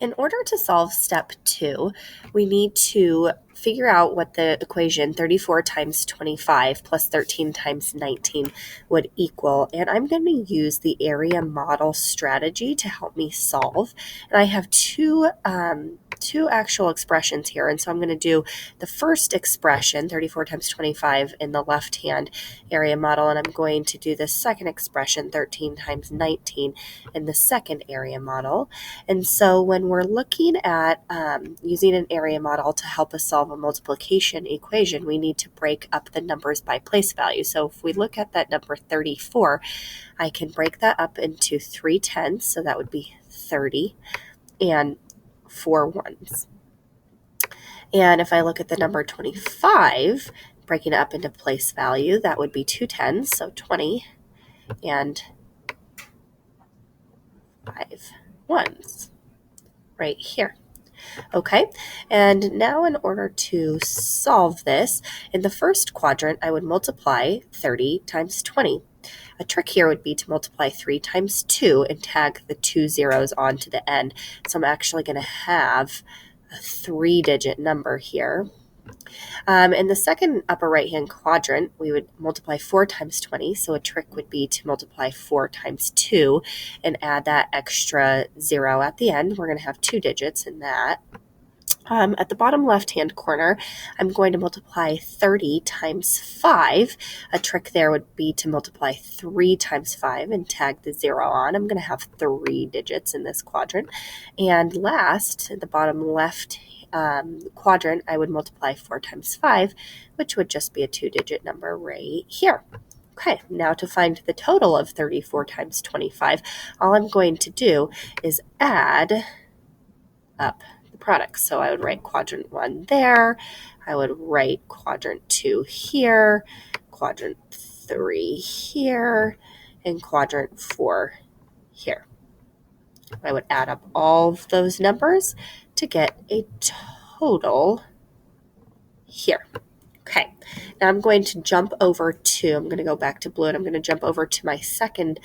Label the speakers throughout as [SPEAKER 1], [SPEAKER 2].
[SPEAKER 1] In order to solve step 2, we need to figure out what the equation 34 times 25 plus 13 times 19 would equal. And I'm going to use the area model strategy to help me solve. And I have two actual expressions here. And so I'm going to do the first expression, 34 times 25, in the left-hand area model. And I'm going to do the second expression, 13 times 19, in the second area model. And so when we're looking at using an area model to help us solve a multiplication equation, we need to break up the numbers by place value. So if we look at that number 34, I can break that up into 3 tenths, so that would be 30, and 4 ones. And if I look at the number 25, breaking it up into place value, that would be 2 tenths, so 20, and 5 ones right here. Okay, and now in order to solve this, in the first quadrant, I would multiply 30 times 20. A trick here would be to multiply 3 times 2 and tag the 2 zeros onto the end. So I'm actually going to have a 3-digit number here. In the second upper right-hand quadrant, we would multiply 4 times 20. So a trick would be to multiply 4 times 2 and add that extra 0 at the end. We're going to have 2 digits in that. At the bottom left-hand corner, I'm going to multiply 30 times 5. A trick there would be to multiply 3 times 5 and tag the 0 on. I'm going to have 3 digits in this quadrant. And last, at the bottom left quadrant, I would multiply 4 times 5, which would just be a 2-digit number right here. Okay, now to find the total of 34 times 25, all I'm going to do is add up products. So I would write quadrant 1 there, I would write quadrant 2 here, quadrant 3 here, and quadrant 4 here. I would add up all of those numbers to get a total here. Okay, now I'm going to jump over to, I'm going to go back to blue, and I'm going to jump over to my second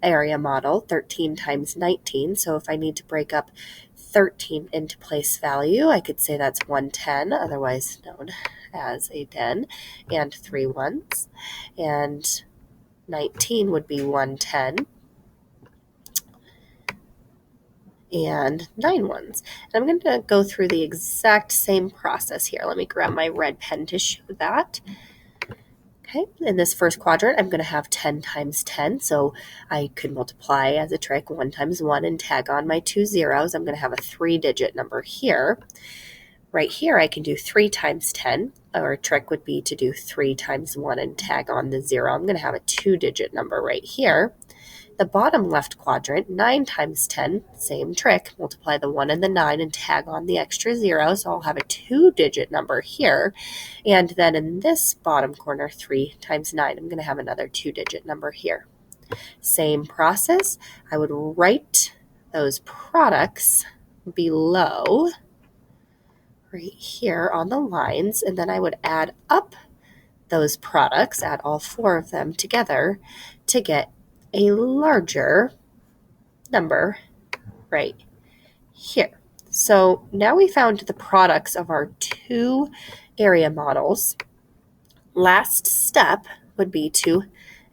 [SPEAKER 1] area model, 13 times 19. So if I need to break up 13 into place value, I could say that's 110, otherwise known as a 10, and 3 ones. And 19 would be 110, and 9 ones. And I'm going to go through the exact same process here. Let me grab my red pen to show that. Okay, in this first quadrant, I'm going to have 10 times 10, so I could multiply as a trick 1 times 1 and tag on my 2 zeros. I'm going to have a 3-digit number here. Right here, I can do 3 times 10, or a trick would be to do 3 times 1 and tag on the 0. I'm going to have a 2-digit number right here. The bottom left quadrant, 9 times 10, same trick, multiply the 1 and the 9 and tag on the extra 0, so I'll have a 2-digit number here. And then in this bottom corner, 3 times 9, I'm going to have another 2-digit number here. Same process, I would write those products below, right here on the lines, and then I would add up those products, add all 4 of them together to get a larger number right here. So now we found the products of our 2 area models. Last step would be to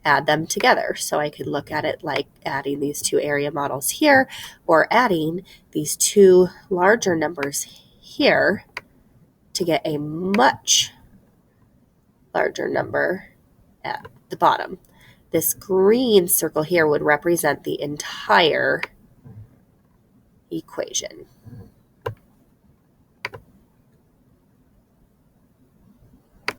[SPEAKER 1] add them together. So I could look at it like adding these 2 area models here, or adding these 2 larger numbers here to get a much larger number at the bottom. This green circle here would represent the entire equation.